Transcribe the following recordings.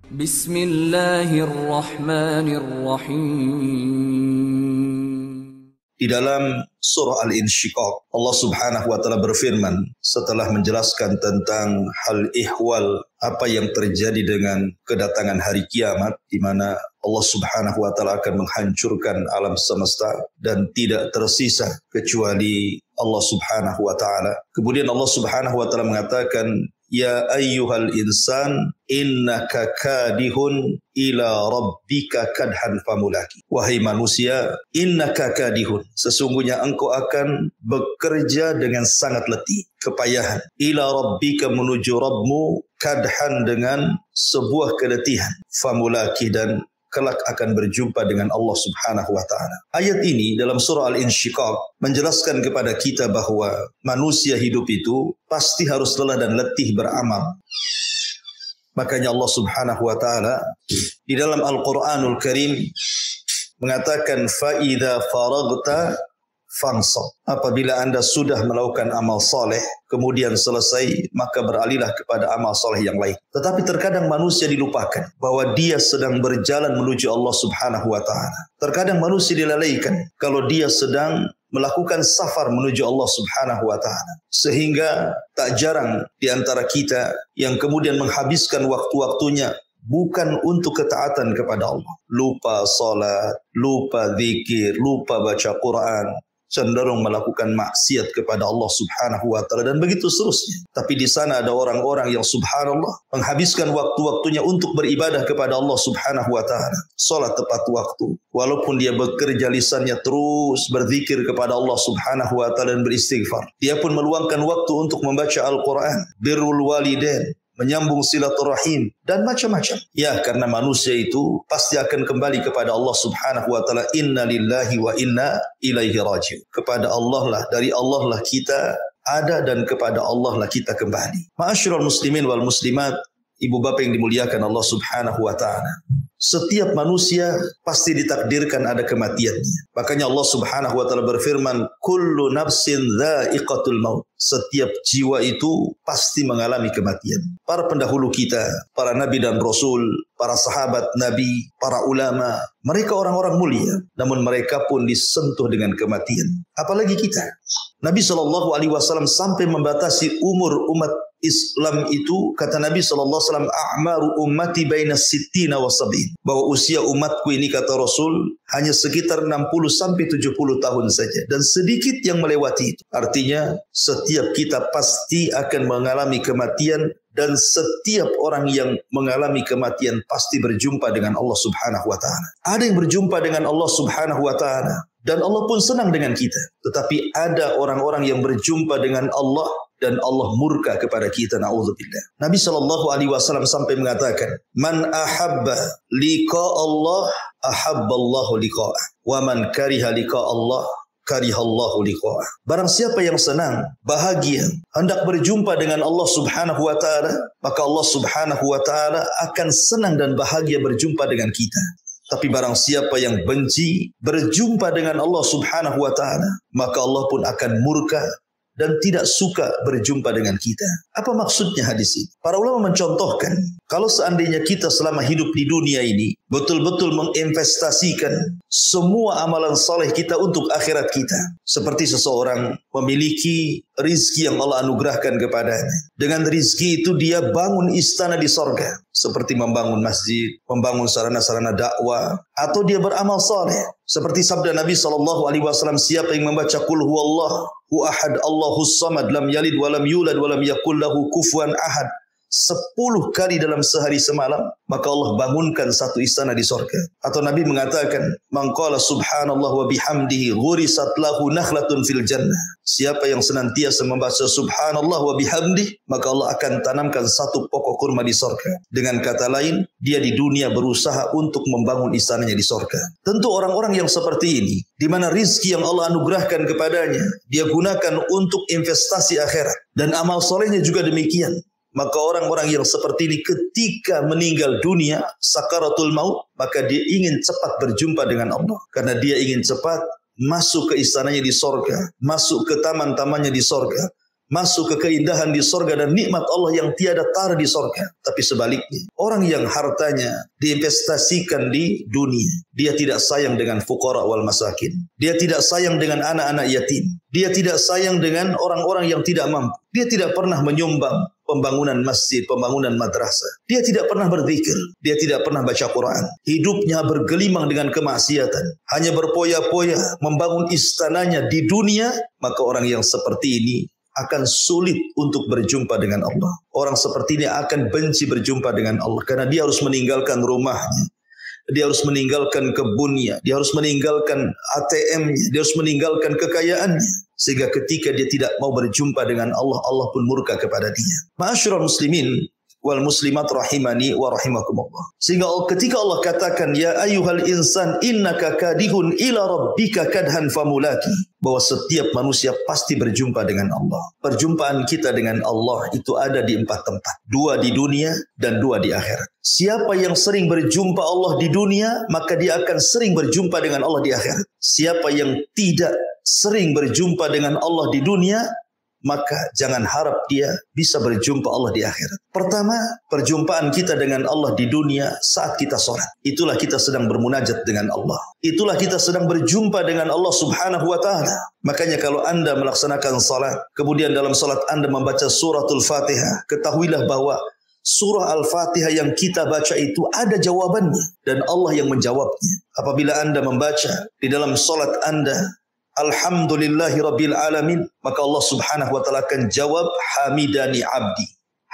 Bismillahirrahmanirrahim. Di dalam surah Al-Insyiqaq, Allah Subhanahu wa taala berfirman setelah menjelaskan tentang hal ihwal, apa yang terjadi dengan kedatangan hari kiamat, di mana Allah Subhanahu wa taala akan menghancurkan alam semesta dan tidak tersisa kecuali Allah Subhanahu wa taala. Kemudian Allah Subhanahu wa taala mengatakan, ya ayyuhal insan innaka kadihun ila rabbika kadhan famulaki. Wahai manusia, innaka kadihun, sesungguhnya engkau akan bekerja dengan sangat letih, kepayahan. Ila rabbika, menuju Rabbmu, kadhan, dengan sebuah keletihan. Famulaki, dan kelak akan berjumpa dengan Allah Subhanahu wa taala. Ayat ini dalam surah Al-Insyiqaq menjelaskan kepada kita bahwa manusia hidup itu pasti harus lelah dan letih beramal. Makanya Allah Subhanahu wa taala di dalam Al-Qur'anul Karim mengatakan, fa idza faragta fansab. Apabila Anda sudah melakukan amal soleh, kemudian selesai, maka beralihlah kepada amal soleh yang lain. Tetapi terkadang manusia dilupakan bahwa dia sedang berjalan menuju Allah Subhanahu wa taala. Terkadang manusia dilalaikan kalau dia sedang melakukan safar menuju Allah Subhanahu wa taala. Sehingga tak jarang di antara kita yang kemudian menghabiskan waktu-waktunya bukan untuk ketaatan kepada Allah. Lupa salat, lupa zikir, lupa baca Quran, cenderung melakukan maksiat kepada Allah Subhanahu wa taala, dan begitu seterusnya. Tapi di sana ada orang-orang yang subhanallah menghabiskan waktu-waktunya untuk beribadah kepada Allah Subhanahu wa taala. Salat tepat waktu, walaupun dia bekerja lisannya terus berzikir kepada Allah Subhanahu wa taala dan beristighfar. Dia pun meluangkan waktu untuk membaca Al-Qur'an, birrul walidain, menyambung silaturahim, dan macam-macam. Ya, karena manusia itu pasti akan kembali kepada Allah Subhanahu wa taala. Inna lillahi wa inna ilaihi raji'un. Kepada Allah lah, dari Allah lah kita ada, dan kepada Allah lah kita kembali. Ma'asyiral muslimin wal muslimat, ibu bapak yang dimuliakan Allah Subhanahu wa taala. Setiap manusia pasti ditakdirkan ada kematiannya. Makanya Allah Subhanahu wa taala berfirman, kullu nafsin dha'iqatul maut. Setiap jiwa itu pasti mengalami kematian. Para pendahulu kita, para nabi dan rasul, para sahabat nabi, para ulama, mereka orang-orang mulia, namun mereka pun disentuh dengan kematian. Apalagi kita. Nabi SAW sampai membatasi umur umat Islam itu, kata Nabi SAW, a'maru ummati baina sittina wa sab'in. Bahwa usia umatku ini, kata Rasul, hanya sekitar 60 sampai 70 tahun saja, dan sedikit yang melewati itu. Artinya setiap kita pasti akan mengalami kematian, dan setiap orang yang mengalami kematian pasti berjumpa dengan Allah Subhanahu wa taala. Ada yang berjumpa dengan Allah Subhanahu wa taala dan Allah pun senang dengan kita. Tetapi ada orang-orang yang berjumpa dengan Allah dan Allah murka kepada kita, na'udzubillah. Nabi SAW sampai mengatakan, man ahabba liqa Allah ahabballahu liqa'ah, wa man kariha liqa Allah karihallahu liqa'ah. Barang siapa yang senang, bahagia, hendak berjumpa dengan Allah Subhanahu wa taala, maka Allah Subhanahu wa taala akan senang dan bahagia berjumpa dengan kita. Tapi barang siapa yang benci berjumpa dengan Allah Subhanahu wa taala, maka Allah pun akan murka dan tidak suka berjumpa dengan kita. Apa maksudnya hadis ini? Para ulama mencontohkan, kalau seandainya kita selama hidup di dunia ini betul-betul menginvestasikan semua amalan saleh kita untuk akhirat kita. Seperti seseorang memiliki rizki yang Allah anugerahkan kepadanya. Dengan rizki itu dia bangun istana di sorga. Seperti membangun masjid, membangun sarana-sarana dakwah, atau dia beramal saleh. Seperti sabda Nabi SAW, siapa yang membaca Qul huwallahu ahad Allahus samad lam yalid walam yulad walam yakul lahu kufuwan ahad 10 kali dalam sehari semalam, maka Allah bangunkan satu istana di sorga. Atau Nabi mengatakan, man qala subhanallah wa bihamdihi ghurisat lahu nakhlatun fil jannah. Siapa yang senantiasa membaca subhanallah wa bihamdihi, maka Allah akan tanamkan satu pokok kurma di sorga. Dengan kata lain, dia di dunia berusaha untuk membangun istananya di sorga. Tentu orang-orang yang seperti ini, di mana rizki yang Allah anugerahkan kepadanya, dia gunakan untuk investasi akhirat. Dan amal solehnya juga demikian. Maka orang-orang yang seperti ini ketika meninggal dunia, sakaratul maut, maka dia ingin cepat berjumpa dengan Allah. Karena dia ingin cepat masuk ke istananya di sorga, masuk ke taman-tamannya di sorga, masuk ke keindahan di sorga dan nikmat Allah yang tiada tara di sorga. Tapi sebaliknya, orang yang hartanya diinvestasikan di dunia, dia tidak sayang dengan fuqara wal masakin. Dia tidak sayang dengan anak-anak yatim. Dia tidak sayang dengan orang-orang yang tidak mampu. Dia tidak pernah menyumbang pembangunan masjid, pembangunan madrasah. Dia tidak pernah berzikir. Dia tidak pernah baca Quran. Hidupnya bergelimang dengan kemaksiatan. Hanya berpoya-poya membangun istananya di dunia. Maka orang yang seperti ini akan sulit untuk berjumpa dengan Allah. Orang seperti ini akan benci berjumpa dengan Allah. Karena dia harus meninggalkan rumahnya. Dia harus meninggalkan kebunnya. Dia harus meninggalkan ATM-nya. Dia harus meninggalkan kekayaannya. Sehingga ketika dia tidak mau berjumpa dengan Allah, Allah pun murka kepada dia. Ma'asyiral muslimin wal muslimat rahimani wa rahimakumullah. Sehingga ketika Allah katakan, ya ayyuhal insan innaka kadihun ila rabbika kadhan famulaki. Bahwa setiap manusia pasti berjumpa dengan Allah. Perjumpaan kita dengan Allah itu ada di 4 tempat. 2 di dunia dan 2 di akhirat. Siapa yang sering berjumpa Allah di dunia, maka dia akan sering berjumpa dengan Allah di akhirat. Siapa yang tidak sering berjumpa dengan Allah di dunia, maka jangan harap dia bisa berjumpa Allah di akhirat. Pertama, perjumpaan kita dengan Allah di dunia saat kita sholat. Itulah kita sedang bermunajat dengan Allah. Itulah kita sedang berjumpa dengan Allah subhanahu wa ta'ala. Makanya kalau Anda melaksanakan salat, kemudian dalam salat Anda membaca suratul Fatihah, ketahuilah bahwa surah Al-Fatihah yang kita baca itu ada jawabannya. Dan Allah yang menjawabnya. Apabila Anda membaca di dalam salat Anda, Alhamdulillahi Rabbil Alamin, maka Allah subhanahu wa ta'ala akan jawab, Hamidani abdi,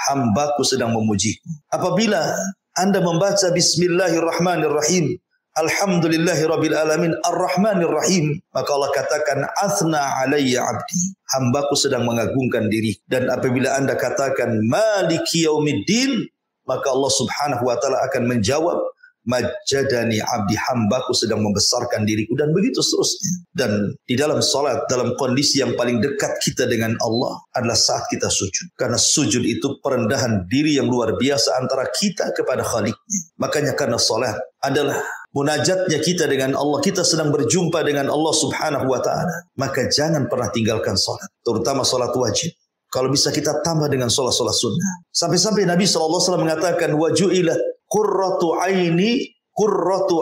hambaku sedang memujiku. Apabila Anda membaca Bismillahirrahmanirrahim, Alhamdulillahi Rabbil Alamin, Ar-Rahmanirrahim, maka Allah katakan, Athna alayya abdi, hambaku sedang mengagungkan diri. Dan apabila Anda katakan Maliki yaumiddin, maka Allah subhanahu wa ta'ala akan menjawab, Majjadani abdi, hambaku sedang membesarkan diriku, dan begitu seterusnya. Dan di dalam salat, dalam kondisi yang paling dekat kita dengan Allah adalah saat kita sujud. Karena sujud itu perendahan diri yang luar biasa antara kita kepada Khaliqnya. Makanya karena salat adalah munajatnya kita dengan Allah, kita sedang berjumpa dengan Allah subhanahu wa ta'ala. Maka jangan pernah tinggalkan salat, terutama salat wajib. Kalau bisa kita tambah dengan salat-salat sunnah. Sampai-sampai Nabi SAW mengatakan, waju'ilat qurratu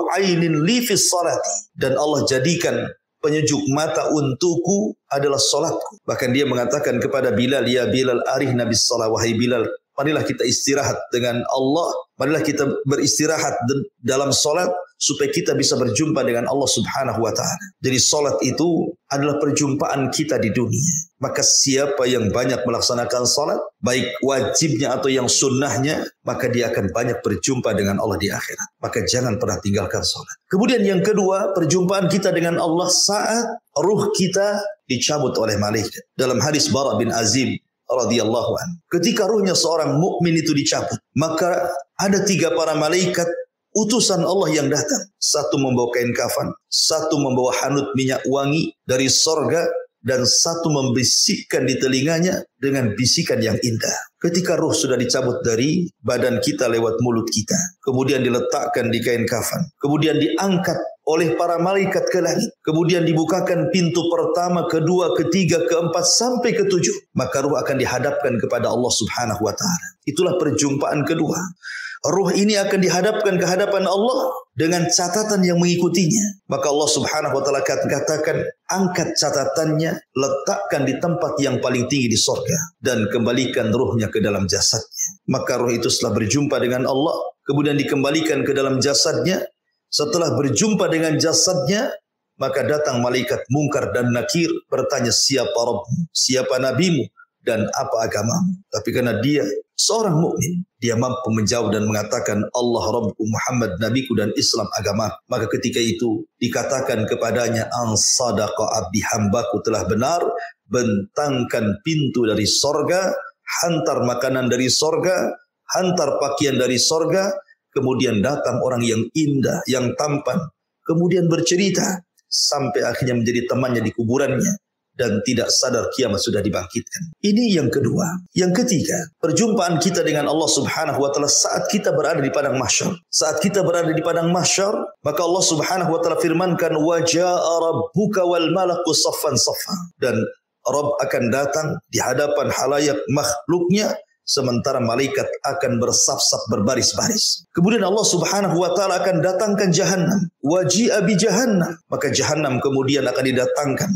ainin li fis salati. Dan Allah jadikan penyejuk mata untukku adalah salatku. Bahkan dia mengatakan kepada Bilal, ya Bilal arihna bis salat, wahai Bilal, marilah kita istirahat dengan Allah, marilah kita beristirahat dalam salat supaya kita bisa berjumpa dengan Allah subhanahu wa ta'ala. Jadi salat itu adalah perjumpaan kita di dunia. Maka siapa yang banyak melaksanakan salat, baik wajibnya atau yang sunnahnya, maka dia akan banyak berjumpa dengan Allah di akhirat. Maka jangan pernah tinggalkan salat. Kemudian yang kedua, perjumpaan kita dengan Allah saat ruh kita dicabut oleh malaikat. Dalam hadis Bara bin Azib radhiyallahu anhu, ketika ruhnya seorang mukmin itu dicabut, maka ada 3 para malaikat utusan Allah yang datang. 1 membawa kain kafan, 1 membawa hanut minyak wangi dari sorga, dan 1 membisikkan di telinganya dengan bisikan yang indah. Ketika ruh sudah dicabut dari badan kita lewat mulut kita, kemudian diletakkan di kain kafan, kemudian diangkat oleh para malaikat ke langit, kemudian dibukakan pintu pertama, kedua, ketiga, keempat, sampai ke-7, maka ruh akan dihadapkan kepada Allah subhanahu wa ta'ala. Itulah perjumpaan kedua. Ruh ini akan dihadapkan ke hadapan Allah dengan catatan yang mengikutinya. Maka Allah subhanahu wa ta'ala katakan, angkat catatannya, letakkan di tempat yang paling tinggi di sorga, dan kembalikan ruhnya ke dalam jasadnya. Maka ruh itu setelah berjumpa dengan Allah, kemudian dikembalikan ke dalam jasadnya. Setelah berjumpa dengan jasadnya, maka datang malaikat Munkar dan Nakir bertanya, siapa Rabbmu, siapa Nabimu, dan apa agamamu. Tapi karena dia seorang mukmin, dia mampu menjawab dan mengatakan, Allah Rabbku, Muhammad Nabiku, dan Islam agama. Maka ketika itu dikatakan kepadanya, an sadaqa abdi, hambaku telah benar, bentangkan pintu dari sorga, hantar makanan dari sorga, hantar pakaian dari sorga. Kemudian datang orang yang indah, yang tampan, kemudian bercerita sampai akhirnya menjadi temannya di kuburannya dan tidak sadar kiamat sudah dibangkitkan. Ini yang kedua. Yang ketiga, perjumpaan kita dengan Allah subhanahu wa ta'ala saat kita berada di padang mahsyar. Saat kita berada di padang mahsyar, maka Allah subhanahu wa ta'ala firmankan, wa jaa rabbuka wal malaku saffan saffa. Dan Rabb akan datang di hadapan halayak makhluknya, sementara malaikat akan bersaf-saf berbaris-baris. Kemudian Allah Subhanahu wa taala akan datangkan Jahannam. Waji'a bi Jahannam. Maka Jahannam kemudian akan didatangkan.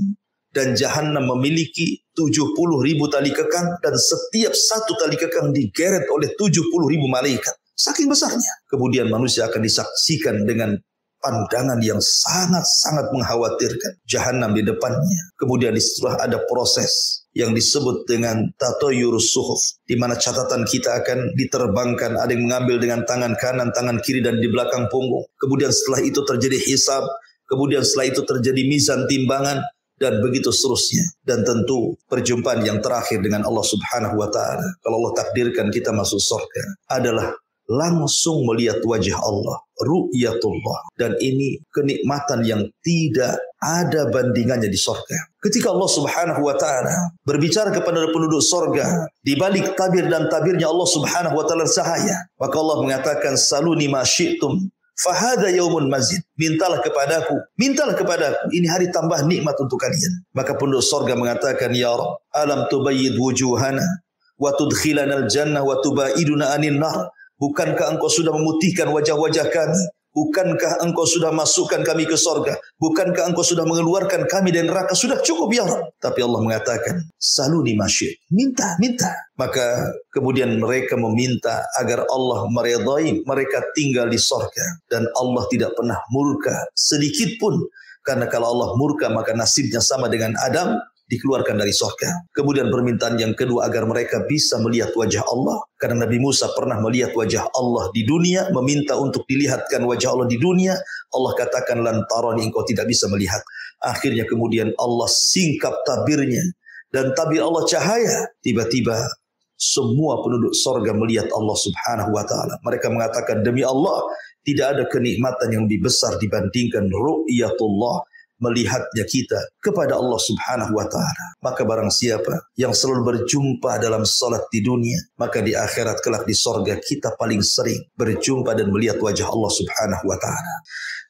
Dan Jahannam memiliki 70.000 tali kekang, dan setiap satu tali kekang digeret oleh 70.000 malaikat. Saking besarnya. Kemudian manusia akan disaksikan dengan pandangan yang sangat-sangat mengkhawatirkan. Jahannam di depannya. Kemudian disitulah ada proses yang disebut dengan tatoyurus suhuf, di mana catatan kita akan diterbangkan, ada yang mengambil dengan tangan kanan, tangan kiri, dan di belakang punggung. Kemudian setelah itu terjadi hisab, kemudian setelah itu terjadi mizan timbangan, dan begitu seterusnya. Dan tentu perjumpaan yang terakhir dengan Allah Subhanahu wa taala, kalau Allah takdirkan kita masuk surga, adalah langsung melihat wajah Allah, ru'yatullah. Dan ini kenikmatan yang tidak ada bandingannya di surga. Ketika Allah Subhanahu wa taala berbicara kepada penduduk surga, di balik tabir dan tabirnya Allah Subhanahu wa taala cahaya, maka Allah mengatakan, saluni ma syi'tum fahada yaumun mazid. Mintalah kepadaku, ini hari tambah nikmat untuk kalian. Maka penduduk surga mengatakan, ya Rabb, alam tubayyid wujuhana wa tudkhilana al-jannah wa tubaiduna anin nar. Bukankah engkau sudah memutihkan wajah-wajah kami? Bukankah engkau sudah masukkan kami ke sorga? Bukankah engkau sudah mengeluarkan kami dari neraka? Sudah cukup ya Allah. Tapi Allah mengatakan, saluni masyid. Minta. Maka kemudian mereka meminta agar Allah meridai mereka tinggal di sorga. Dan Allah tidak pernah murka sedikit pun. Karena kalau Allah murka maka nasibnya sama dengan Adam, dikeluarkan dari surga. Kemudian permintaan yang kedua agar mereka bisa melihat wajah Allah. Karena Nabi Musa pernah melihat wajah Allah di dunia, meminta untuk dilihatkan wajah Allah di dunia. Allah katakan, lan tarani, engkau tidak bisa melihat. Akhirnya kemudian Allah singkap tabirnya, dan tabir Allah cahaya. Tiba-tiba semua penduduk surga melihat Allah Subhanahu wa taala. Mereka mengatakan, demi Allah, tidak ada kenikmatan yang lebih besar dibandingkan ru'yatullah, melihatnya kita kepada Allah Subhanahu wa taala. Maka barang siapa yang selalu berjumpa dalam salat di dunia, maka di akhirat kelak di sorga kita paling sering berjumpa dan melihat wajah Allah Subhanahu wa taala.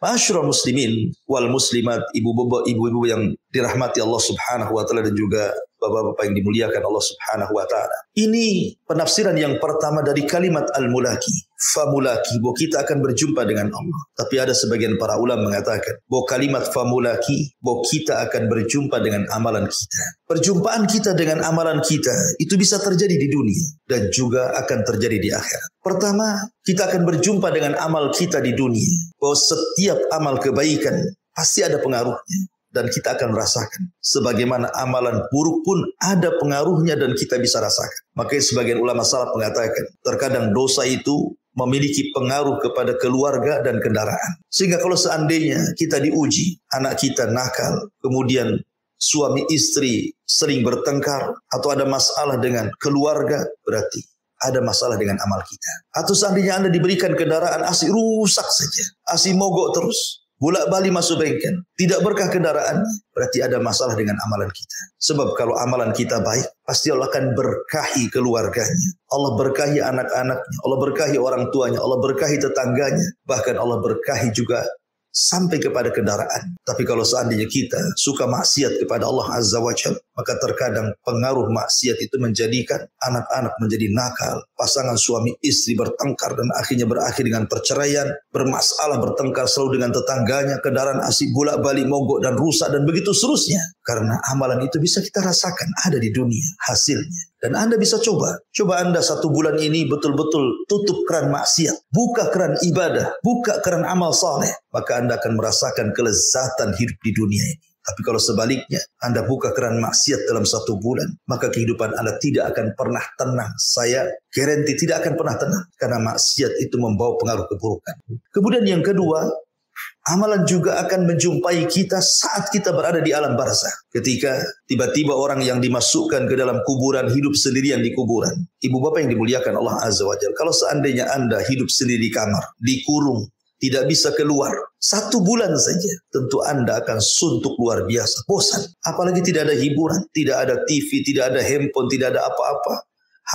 Ma'asyiral muslimin wal muslimat, ibu-ibu yang dirahmati Allah Subhanahu wa taala, dan juga bapak-bapak yang dimuliakan Allah Subhanahu wa taala. Ini penafsiran yang pertama dari kalimat al-mulaki. Famulaki, bahwa kita akan berjumpa dengan Allah. Tapi ada sebagian para ulama mengatakan bahwa kalimat famulaki, bahwa kita akan berjumpa dengan amalan kita. Perjumpaan kita dengan amalan kita itu bisa terjadi di dunia dan juga akan terjadi di akhirat. Pertama, kita akan berjumpa dengan amal kita di dunia. Bahwa setiap amal kebaikan pasti ada pengaruhnya. Dan kita akan merasakan. Sebagaimana amalan buruk pun ada pengaruhnya dan kita bisa rasakan. Makanya sebagian ulama salaf mengatakan, terkadang dosa itu memiliki pengaruh kepada keluarga dan kendaraan. Sehingga kalau seandainya kita diuji, anak kita nakal, kemudian suami istri sering bertengkar, atau ada masalah dengan keluarga, berarti ada masalah dengan amal kita. Atau seandainya Anda diberikan kendaraan, asik rusak saja, asik mogok terus, bolak-balik masuk bengkel, tidak berkah kendaraannya, berarti ada masalah dengan amalan kita. Sebab kalau amalan kita baik, pasti Allah akan berkahi keluarganya, Allah berkahi anak-anaknya, Allah berkahi orang tuanya, Allah berkahi tetangganya, bahkan Allah berkahi juga sampai kepada kendaraan. Tapi kalau seandainya kita suka maksiat kepada Allah Azza wa Jalla, maka terkadang pengaruh maksiat itu menjadikan anak-anak menjadi nakal, pasangan suami istri bertengkar dan akhirnya berakhir dengan perceraian, bermasalah, bertengkar selalu dengan tetangganya, kendaraan asik bolak-balik mogok dan rusak dan begitu seterusnya. Karena amalan itu bisa kita rasakan ada di dunia hasilnya. Dan Anda bisa coba Anda 1 bulan ini betul-betul tutup keran maksiat, buka keran ibadah, buka keran amal saleh, maka Anda akan merasakan kelezatan hidup di dunia ini. Tapi kalau sebaliknya, Anda buka keran maksiat dalam 1 bulan, maka kehidupan Anda tidak akan pernah tenang. Saya garanti tidak akan pernah tenang, karena maksiat itu membawa pengaruh keburukan. Kemudian yang kedua, amalan juga akan menjumpai kita saat kita berada di alam barzah. Ketika tiba-tiba orang yang dimasukkan ke dalam kuburan hidup sendirian di kuburan. Ibu bapak yang dimuliakan Allah Azza wa Jalla, kalau seandainya Anda hidup sendiri di kamar, dikurung, tidak bisa keluar 1 bulan saja, tentu Anda akan suntuk luar biasa, bosan. Apalagi tidak ada hiburan, tidak ada TV, tidak ada handphone, tidak ada apa-apa.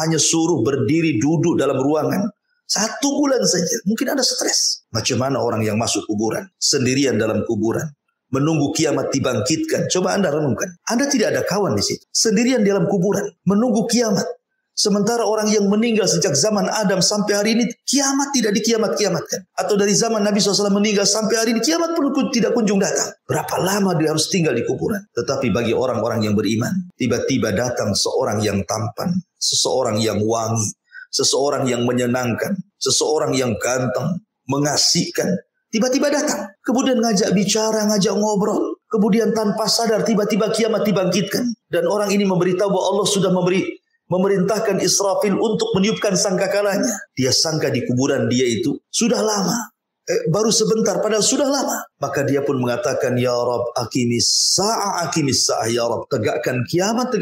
Hanya suruh berdiri duduk dalam ruangan. 1 bulan saja, mungkin Anda stres. Macam mana orang yang masuk kuburan, sendirian dalam kuburan, menunggu kiamat dibangkitkan. Coba Anda renungkan. Anda tidak ada kawan di situ. Sendirian di dalam kuburan, menunggu kiamat. Sementara orang yang meninggal sejak zaman Adam sampai hari ini, kiamat tidak dikiamat-kiamatkan. Atau dari zaman Nabi SAW meninggal sampai hari ini, kiamat pun tidak kunjung datang. Berapa lama dia harus tinggal di kuburan? Tetapi bagi orang-orang yang beriman, tiba-tiba datang seorang yang tampan, seseorang yang wangi, seseorang yang menyenangkan, seseorang yang ganteng, mengasihkan. Tiba-tiba datang. Kemudian ngajak bicara, ngajak ngobrol. Kemudian tanpa sadar tiba-tiba kiamat dibangkitkan. Dan orang ini memberitahu bahwa Allah sudah memerintahkan Israfil untuk meniupkan sangkakalanya. Dia sangka di kuburan dia itu sudah lama. Baru sebentar, padahal sudah lama. Maka dia pun mengatakan, Ya Rab, aqimis sa'ah, Ya Rab. Tegakkan kiamat.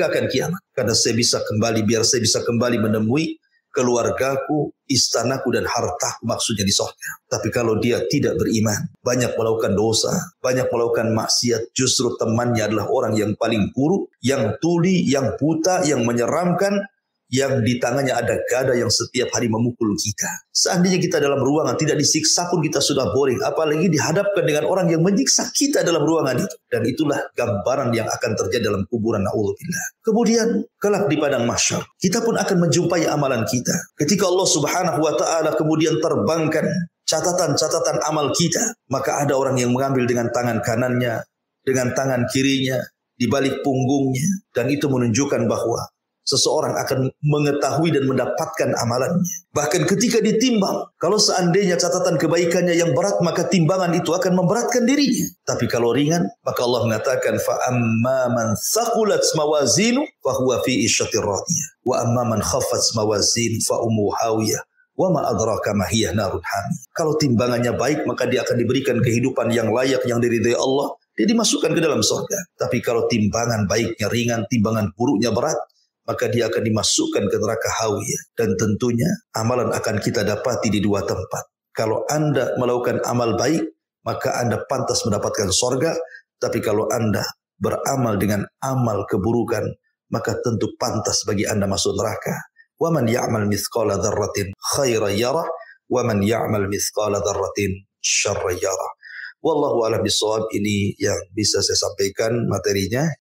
Karena saya bisa kembali, biar saya bisa kembali menemui keluargaku, istanaku, dan hartaku, maksudnya di surga. Tapi kalau dia tidak beriman, banyak melakukan dosa, banyak melakukan maksiat, justru temannya adalah orang yang paling buruk, yang tuli, yang buta, yang menyeramkan, yang di tangannya ada gada yang setiap hari memukul kita. Seandainya kita dalam ruangan tidak disiksa pun kita sudah boring, apalagi dihadapkan dengan orang yang menyiksa kita dalam ruangan itu. Dan itulah gambaran yang akan terjadi dalam kuburan, na'udzubillah. Kemudian kelak di padang mahsyar, kita pun akan menjumpai amalan kita. Ketika Allah Subhanahu wa taala kemudian terbangkan catatan-catatan amal kita, maka ada orang yang mengambil dengan tangan kanannya, dengan tangan kirinya, di balik punggungnya, dan itu menunjukkan bahwa seseorang akan mengetahui dan mendapatkan amalannya. Bahkan ketika ditimbang, kalau seandainya catatan kebaikannya yang berat, maka timbangan itu akan memberatkan dirinya. Tapi kalau ringan, maka Allah mengatakan, فَأَمَّا مَنْ ثَقُلَتْ مَوَازِينُهُ فَهُوَ فِي عِيشَةٍ رَاضِيَةٍ وَأَمَّا مَنْ خَفَّتْ مَوَازِينُهُ فَأُمُّهُ هَاوِيَةٌ وَمَا أَدْرَاكَ مَا هِيَ نَارٌ حَامِيَةٌ. Kalau timbangannya baik, maka dia akan diberikan kehidupan yang layak, yang diridai Allah. Dia dimasukkan ke dalam surga. Tapi kalau timbangan baiknya ringan, timbangan buruknya berat, maka dia akan dimasukkan ke neraka hawiyah. Dan tentunya amalan akan kita dapati di dua tempat. Kalau Anda melakukan amal baik, maka Anda pantas mendapatkan surga. Tapi kalau Anda beramal dengan amal keburukan, maka tentu pantas bagi Anda masuk neraka. وَمَنْ يَعْمَلْ مِثْقَالَ ذَرَّةٍ خَيْرًا يَرَهُ وَمَنْ يَعْمَلْ مِثْقَالَ ذَرَّةٍ شَرًّا يَرَهُ. Wallahu a'lam bishawab. Ini yang bisa saya sampaikan materinya.